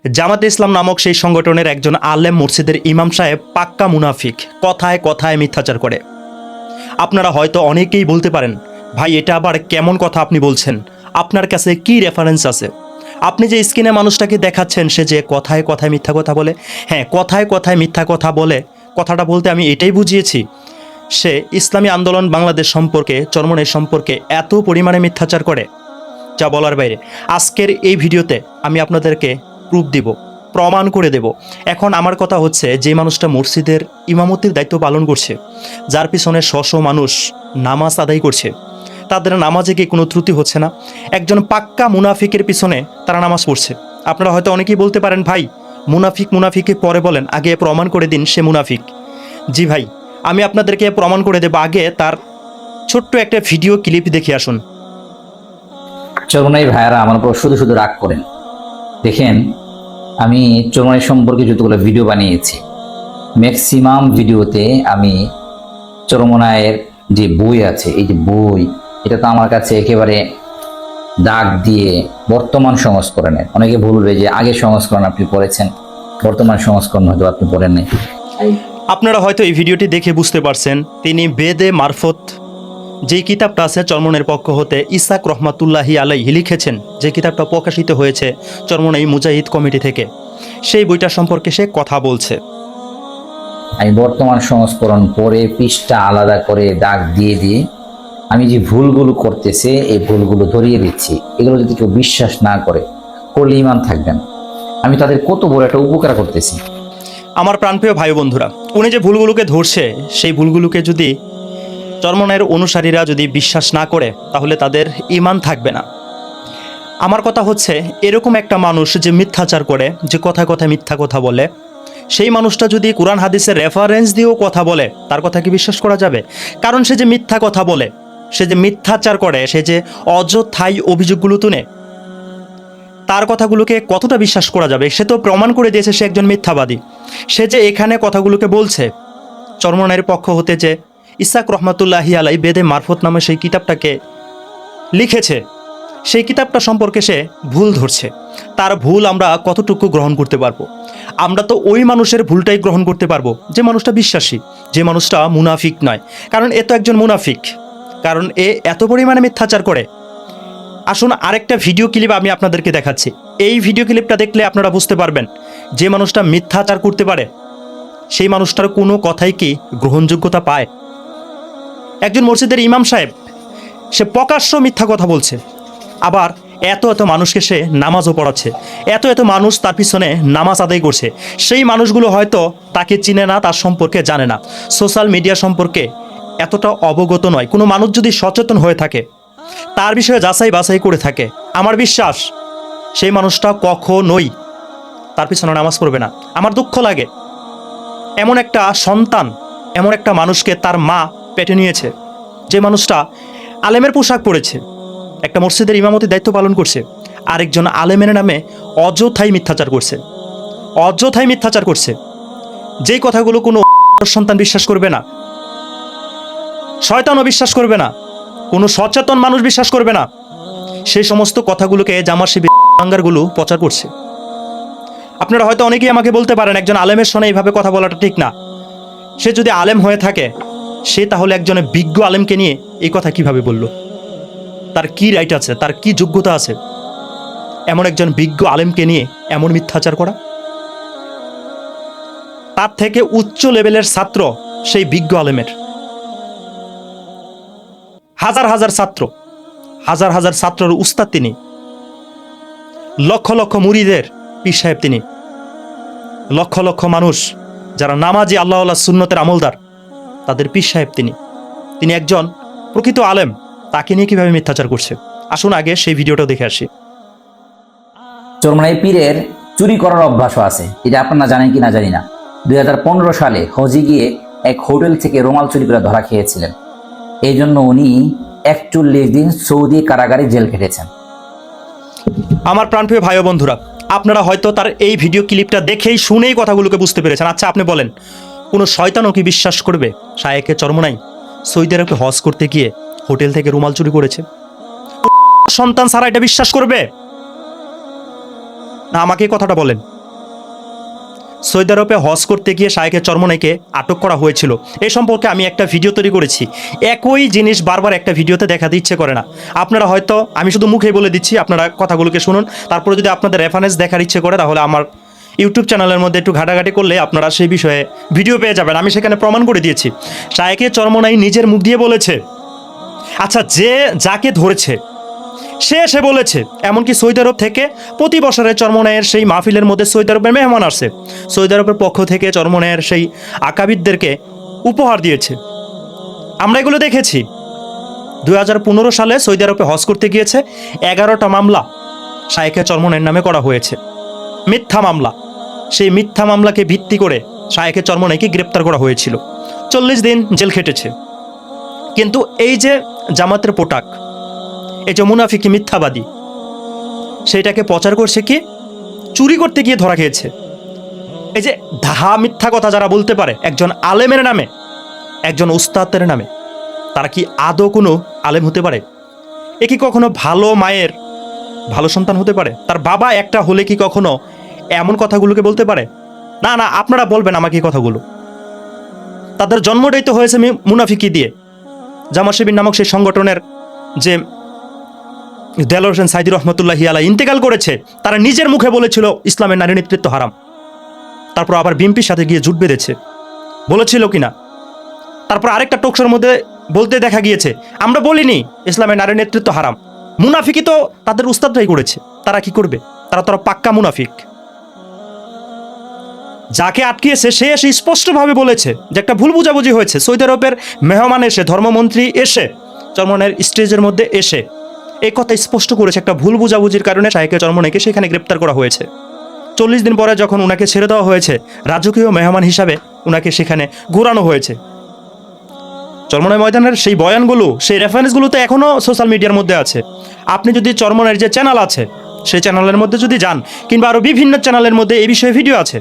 জামাতে ইসলাম নামক সেই সংগঠনের একজন আলেম মসজিদের ইমাম সাহেব পাক্কা মুনাফিক, কথায় কথায় মিথ্যাচার করে। আপনারা হয়তো অনেকেই বলতে পারেন, ভাই এটা আবার কেমন কথা আপনি বলছেন, আপনার কাছে কি রেফারেন্স আছে? আপনি যে স্ক্রিনে মানুষটাকে দেখাচ্ছেন সে যে কথায় কথায় মিথ্যা কথা বলে, হ্যাঁ কথায় কথায় মিথ্যা কথা বলে, কথাটা বলতে আমি এটাই বুঝিয়েছি সে ইসলামী আন্দোলন বাংলাদেশ সম্পর্কে, চরমনাই সম্পর্কে এত পরিমাণে মিথ্যাচার করে যা বলার বাইরে। আজকের এই ভিডিওতে আমি আপনাদেরকে প্রুফ দিব, প্রমাণ করে দেব। এখন আমার কথা হচ্ছে, যে মানুষটা মসজিদের ইমামতির দায়িত্ব পালন করছে, যার পিছনে শশ মানুষ নামাজ আদায় করছে, তাদের নামাজে কি কোনো ত্রুটি হচ্ছে না? একজন পাক্কা মুনাফিকের পিছনে তারা নামাজ পড়ছে। আপনারা হয়তো অনেকেই বলতে পারেন, ভাই মুনাফিক মুনাফিকে পরে বলেন, আগে প্রমাণ করে দিন সে মুনাফিক। জি ভাই, আমি আপনাদেরকে প্রমাণ করে দেব, আগে তার ছোট্ট একটা ভিডিও ক্লিপ দেখে আসুন। চরমনাই ভাইয়ারা আমার উপর শুধু শুধু রাগ করেন। দেখেন, আমি চরমনাই সম্পর্কে যতগুলো ভিডিও বানিয়েছি, ম্যাক্সিমাম ভিডিওতে আমি চরমনাইয়ের যে বই আছে, এই যে বই, এটা তো আমার কাছে একেবারে দাগ দিয়ে বর্তমান সংস্করণের। অনেকে বলবে যে আগের সংস্করণ আপনি পড়েছেন, বর্তমান সংস্করণ হয়তো আপনি পড়েন নাই। আপনারা হয়তো এই ভিডিওটি দেখে বুঝতে পারছেন, তিনি বেদে মারফত যেই কিতাবটা আছে চরমনের পক্ষ হতে ইসাক রহমাতুল্লাহি আলাইহি লিখেছেন, যে কিতাবটা প্রকাশিত হয়েছে চরমনাই মুজাহিদ কমিটি থেকে, সেই বইটা সম্পর্কে সে কথা বলছে। আমি বর্তমান সংস্করণ পড়ে পৃষ্ঠা আলাদা করে দাগ দিয়ে দিয়ে আমি যে ভুলগুলো করতেছে এই ভুলগুলো ধরিয়ে দিচ্ছি। এগুলো যদি কেউ বিশ্বাস না করে, করলে ঈমান থাকবেন। আমি তাদের কত বড় একটা উপকার করতেছি। আমার প্রাণপ্রিয় ভাই বন্ধুরা, উনি যে ভুলগুলোকে ধরছে, সেই ভুলগুলোকে যদি চরমনাইয়ের অনুসারীরা যদি বিশ্বাস না করে, তাহলে তাদের ঈমান থাকবে না। আমার কথা হচ্ছে, এরকম একটা মানুষ যে মিথ্যাচার করে, যে কথায় কথায় মিথ্যা কথা বলে, সেই মানুষটা যদি কোরআন হাদিসের রেফারেন্স দিয়েও কথা বলে, তার কথা কি বিশ্বাস করা যাবে? কারণ সে যে মিথ্যা কথা বলে, সে যে মিথ্যাচার করে, সে যে অযথাই অভিযোগগুলো তুলে, তার কথাগুলোকে কতটা বিশ্বাস করা যাবে? সে তো প্রমাণ করে দিয়েছে সে একজন মিথ্যাবাদী। সে যে এখানে কথাগুলোকে বলছে, চরমনাইয়ের পক্ষ হতে যে ইসাক রহমাতুল্লাহি আলাই বেদে মারফত নামে সেই কিতাবটাকে লিখেছে, সেই কিতাবটা সম্পর্কে সে ভুল ধরছে। তার ভুল আমরা কতটুকু গ্রহণ করতে পারবো? আমরা তো ওই মানুষের ভুলটাই গ্রহণ করতে পারবো যে মানুষটা বিশ্বাসী, যে মানুষটা মুনাফিক নয়। কারণ এ তো একজন মুনাফিক, কারণ এ এত পরিমাণে মিথ্যাচার করে। আসুন আরেকটা ভিডিও ক্লিপ আমি আপনাদেরকে দেখাচ্ছি। এই ভিডিও ক্লিপটা দেখলে আপনারা বুঝতে পারবেন, যে মানুষটা মিথ্যাচার করতে পারে, সেই মানুষটার কোনো কথাই কি গ্রহণযোগ্যতা পায়? একজন মসজিদের ইমাম সাহেব, সে প্রকাশ্য মিথ্যা কথা বলছে, আবার এত এত মানুষকে সে নামাজও পড়াচ্ছে, এত এত মানুষ তার পিছনে নামাজ আদায় করছে। সেই মানুষগুলো হয়তো তাকে চিনে না, তার সম্পর্কে জানে না, সোশ্যাল মিডিয়া সম্পর্কে এতটা অবগত নয়। কোনো মানুষ যদি সচেতন হয়ে থাকে, তার বিষয়ে যাচাই বাছাই করে থাকে, আমার বিশ্বাস সেই মানুষটা কখনোই তার পিছনে নামাজ পড়বে না। আমার দুঃখ লাগে, এমন একটা সন্তান, এমন একটা মানুষকে তার মা পেটে নিয়েছে, যে মানুষটা আলেমের পোশাক পরেছে, একটা মসজিদের ইমামতির দায়িত্ব পালন করছে, আরেকজন আলেমের নামে অযথাই মিথ্যাচার করছে, অযথাই মিথ্যাচার করছে। যেই কথাগুলো কোনো সন্তান বিশ্বাস করবে না, শয়তানও বিশ্বাস করবে না, কোনো সচেতন মানুষ বিশ্বাস করবে না, সেই সমস্ত কথাগুলোকে জামার শিবির বাঙ্গারগুলো প্রচার করছে। আপনারা হয়তো অনেকেই আমাকে বলতে পারেন, একজন আলেমের সঙ্গে এইভাবে কথা বলাটা ঠিক না। সে যদি আলেম হয়ে থাকে, সে তাহলে একজন বিজ্ঞ আলেমকে নিয়ে এই কথা কিভাবে বলল? তার কি রাইট আছে, তার কি যোগ্যতা আছে এমন একজন বিজ্ঞ আলেমকে নিয়ে এমন মিথ্যাচার করা? তার থেকে উচ্চ লেভেলের ছাত্র সেই বিজ্ঞ আলেমের, হাজার হাজার ছাত্র, হাজার হাজার ছাত্রের উস্তাদ তিনি, লক্ষ লক্ষ মুরিদের পীর সাহেব তিনি, লক্ষ লক্ষ মানুষ যারা নামাজি আল্লাহ আল্লাহ সুন্নতের আমলদার, তাদের পীর সাহেব তিনি। তিনি একজন প্রকৃত আলেম, তাকে নিয়ে কিভাবে মিথ্যাচার করছে? আসুন আগে সেই ভিডিওটা দেখে আসি। চরমনাই পীরের চুরি করার অভ্যাসও আছে, এটা আপনারা জানেন কি না জানি না। 2015 সালে হজে গিয়ে এক হোটেল থেকে রুমাল চুরি করে ধরা খেয়েছিলেন। এই জন্য উনি 41 দিন সৌদি কারাগারে জেল খেটেছেন। আমার প্রাণপ্রিয় ভাই ও বন্ধুরা, আপনারা হয়তো তার এই ভিডিও ক্লিপটা দেখেই শুনেই কথাগুলোকে বুঝতে পেরেছেন। আচ্ছা আপনি বলেন, কোনো শয়তানও কি বিশ্বাস করবে শায়েখে চরমনাই সৌদি আরবে হজ করতে গিয়ে হোটেল থেকে রুমাল চুরি করেছে? সন্তান সারা এটা বিশ্বাস করবে না? আমাকে কথাটা বলেন। সৌদি আরবে হজ করতে গিয়ে শায়েখে চরমনাইকে আটক করা হয়েছিল। এই সম্পর্কে আমি একটা ভিডিও তৈরি করেছি। একই জিনিস বারবার একটা ভিডিওতে দেখাতে ইচ্ছে করে না। আপনারা হয়তো, আমি শুধু মুখেই বলে দিচ্ছি, আপনারা কথাগুলোকে শুনুন, তারপরে যদি আপনাদের রেফারেন্স দেখার ইচ্ছে করে তাহলে আমার ইউটিউব চ্যানেলের মধ্যে একটু ঘাটাঘাটি করলে আপনারা সেই বিষয়ে ভিডিও পেয়ে যাবেন। আমি সেখানে প্রমাণ করে দিয়েছি। শায়েখে চরমনাই নিজের মুখ দিয়ে বলেছে, আচ্ছা যে যাকে ধরেছে সে এসে বলেছে, এমনকি সৌদি আরব থেকে প্রতি বছরে চরমনাইয়ের সেই মাহফিলের মধ্যে সৌদি আরবের মেহমান আসছে, সৌদি আরবের পক্ষ থেকে চরমনাইয়ের সেই আকাবিদদেরকে উপহার দিয়েছে। আমরা এগুলো দেখেছি। 2015 সালে সৌদি আরবে হজ করতে গিয়েছে 11টা মামলা শায়েখে চরমনাইয়ের নামে করা হয়েছে, মিথ্যা মামলা। সেই মিথ্যা মামলাকে ভিত্তি করে শায়েখে চরমনাইকে গ্রেপ্তার করা হয়েছিল, 40 দিন জেল খেটেছে। কিন্তু এই যে জামাতের পোটাক, এই যে মুনাফিকি মিথ্যাবাদী, সেইটাকে প্রচার করছে কি, চুরি করতে গিয়ে ধরা খেয়েছে। এই যে ধাহা মিথ্যা কথা যারা বলতে পারে একজন আলেমের নামে, একজন উস্তাদের নামে, তারা কি আদৌ কোনো আলেম হতে পারে? এ কি কখনো ভালো মায়ের ভালো সন্তান হতে পারে? তার বাবা একটা হলে কি কখনো এমন কথাগুলোকে বলতে পারে? না না, আপনারা বলবেন আমাকে এই কথাগুলো। তাদের জন্মটাই তো হয়েছে মুনাফিকি দিয়ে। জামাত শিবির নামক সেই সংগঠনের যে দেলোয়ার হোসেন সাইদি রহমতুল্লাহি আলাইহি ইন্তেকাল করেছে, তারা নিজের মুখে বলেছিল ইসলামের নারী নেতৃত্ব হারাম। তারপর আবার বিএনপির সাথে গিয়ে জুট বেঁধেছে, বলেছিল কিনা? তারপর আরেকটা টকশোর মধ্যে বলতে দেখা গিয়েছে, আমরা বলিনি ইসলামের নারী নেতৃত্ব হারাম। মুনাফিকি তো তাদের উস্তাদরাই করেছে। তারা কি করবে? তারা পাক্কা মুনাফিক। যাকে আটকিয়েছে সে এসে স্পষ্টভাবে বলেছে যে একটা ভুল বুঝাবুঝি হয়েছে। সৌদি আরবের মেহমান এসে, ধর্মমন্ত্রী এসে, চরমনাইয়ের স্টেজের মধ্যে এসে এই কথা স্পষ্ট করেছে, একটা ভুল বুঝাবুঝির কারণে শায়েখে চরমনাইকে সেখানে গ্রেপ্তার করা হয়েছে। 40 দিন পরে যখন উনাকে ছেড়ে দেওয়া হয়েছে, রাজকীয় মেহমান হিসাবে উনাকে সেখানে ঘোরানো হয়েছে। চরমনাই ময়দানের সেই বয়ানগুলো, সেই রেফারেন্সগুলো তো এখনও সোশ্যাল মিডিয়ার মধ্যে আছে। আপনি যদি চরমনাইয়ের যে চ্যানেল আছে সেই চ্যানেলের মধ্যে যদি যান, কিংবা আরও বিভিন্ন চ্যানেলের মধ্যে এই বিষয়ে ভিডিও আছে।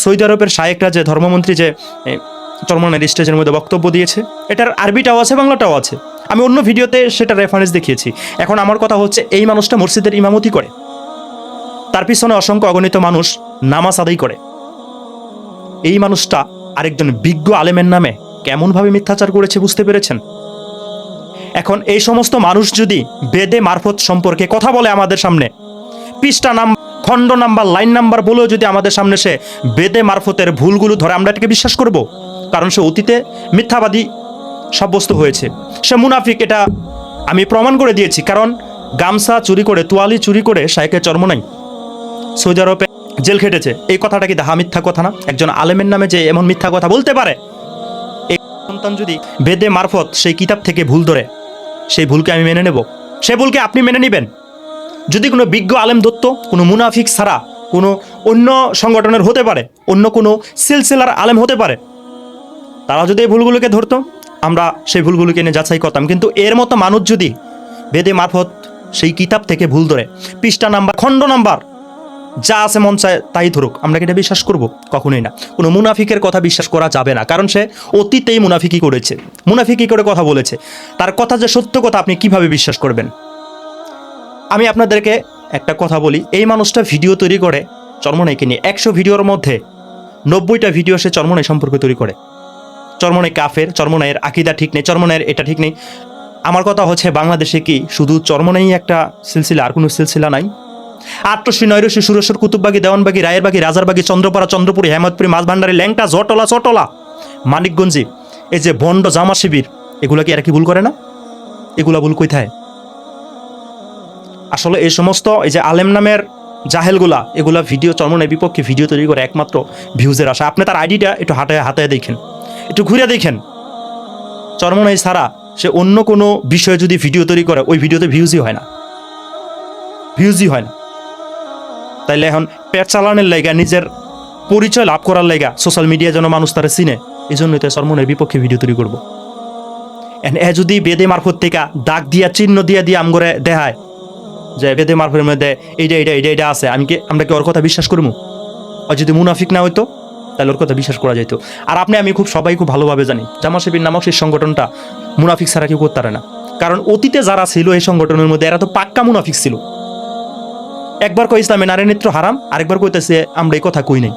সৌদি আরবের শায়েখরা যে ধর্মমন্ত্রী যে চরমনাইয়ের স্টেজের মধ্যে বক্তব্য দিয়েছে, এটার আরবিটাও আছে, বাংলাটাও আছে। আমি অন্য ভিডিওতে সেটা রেফারেন্স দেখিয়েছি। এখন আমার কথা হচ্ছে, এই মানুষটা মসজিদের ইমামতি করে, তার পিছনে অসংখ্য অগণিত মানুষ নামাজ আদায় করে। এই মানুষটা আরেকজন বিজ্ঞ আলেমের নামে কেমনভাবে মিথ্যাচার করেছে বুঝতে পেরেছেন? এখন এই সমস্ত মানুষ যদি বেদে মারফত সম্পর্কে কথা বলে আমাদের সামনে, পৃষ্ঠা নাম্বার, খণ্ড নাম্বার, লাইন নাম্বার বলেও যদি আমাদের সামনে সে বেদে মারফতের ভুলগুলো ধরে, আমরা এটাকে বিশ্বাস করব? কারণ সে অতীতে মিথ্যাবাদী সাব্যস্ত হয়েছে, সে মুনাফিক। এটা আমি প্রমাণ করে দিয়েছি। কারণ গামছা চুরি করে, তোয়ালি চুরি করে শায়েখে চরমনাই সৌদি আরবে জেল খেটেছে। এই কথাটা কি দাহা মিথ্যা কথা না? একজন আলেমের নামে যে এমন মিথ্যা কথা বলতে পারে, এই সন্তান যদি বেদে মারফত সেই কিতাব থেকে ভুল ধরে, সেই ভুলকে আমি মেনে নেব, সে ভুলকে আপনি মেনে নেবেন? যদি কোনো বিজ্ঞ আলেম দত্ত, কোনো মুনাফিক ছাড়া কোনো অন্য সংগঠনের হতে পারে, অন্য কোনো সিলসিলার আলেম হতে পারে, তারা যদি এই ভুলগুলোকে ধরতো, আমরা সেই ভুলগুলোকে নিয়ে যাচাই করতাম। কিন্তু এর মতো মানুষ যদি বেদে মারফত সেই কিতাব থেকে ভুল ধরে, পৃষ্ঠা নাম্বার, খণ্ড নাম্বার যা আছে মন চায় তাই ধরুক, আমরা কি এটা বিশ্বাস করব? কখনোই না। কোনো মুনাফিকের কথা বিশ্বাস করা যাবে না, কারণ সে অতীতেই মুনাফিকি করেছে, মুনাফিকি করে কথা বলেছে। তার কথা যে সত্য কথা, আপনি কিভাবে বিশ্বাস করবেন? আমি আপনাদেরকে একটা কথা বলি, এই মানুষটা ভিডিও তৈরি করে চরমনাইকে নিয়ে। 100 ভিডিওর মধ্যে 90টা ভিডিও সে চরমনাই সম্পর্কে তৈরি করে। চরমনাই কাফের, চরমনাইয়ের আকিদা ঠিক নেই, চরমনাইয়ের এটা ঠিক নেই। আমার কথা হচ্ছে, বাংলাদেশে কি শুধু চরমনাই একটা সিলসিলা, আর কোনো সিলসিলা নাই? আটরশি, নয়রশি, সুরেশ্বর, কুতুববাগি, দেওয়ানবাগি, রায়েরবাগি, রাজারবাগি, চন্দ্রপাড়া, চন্দ্রপুরি, হেমতপুরি, মাঝভান্ডারি, ল্যাংটা, জটলা, চটলা, মানিকগঞ্জি, এই যে ভণ্ড জামা শিবির, এগুলা কি এরা কি ভুল করে না? এগুলা ভুল কোথায়? আসলে এই সমস্ত এই যে আলেম নামের জাহেলগুলা, এগুলা ভিডিও চরমনাইয়ের বিপক্ষে ভিডিও তৈরি করে একমাত্র ভিউজের আশা। আপনি তার আইডিটা একটু হাতায় দেখেন, একটু ঘুরে দেখেন। চরমনাই ছাড়া সে অন্য কোনো বিষয়ে যদি ভিডিও তৈরি করে, ওই ভিডিওতে ভিউজই হয় না, ভিউজই হয় না। তাইলে এখন পেট চালানোর লাইগা, নিজের পরিচয় লাভ করার লাইগা, সোশ্যাল মিডিয়া যেন মানুষ তারা চিনে, এই জন্যই তো চরমনাইয়ের বিপক্ষে ভিডিও তৈরি করবো। এ যদি বেদে মারফত থেকে দাগ দিয়া, চিহ্ন দিয়া আমগরে দেখায় যে বেদে মারফতের মধ্যে এইটা আছে, আমরা কি ওর কথা বিশ্বাস করবো? আর যদি মুনাফিক না হইতো তাহলে ওর কথা বিশ্বাস করা যেত। আর আমি সবাই খুব ভালোভাবে জানি, জামাত শিবির নামক সেই সংগঠনটা মুনাফিক ছাড়া কেউ করতে পারে না। কারণ অতীতে যারা ছিল এই সংগঠনের মধ্যে, এরা তো পাক্কা মুনাফিক ছিল। একবার কই ইসলামে নারী নেতৃত্ব হারাম, আরেকবার কইতেছে আমরা এই কথা কই নাই।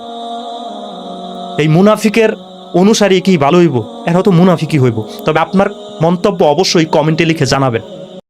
এই মুনাফিকের অনুসারী কি ভালো হইব? এরা তো মুনাফিকই হইব। তবে আপনার মন্তব্য অবশ্যই কমেন্টে লিখে জানাবেন।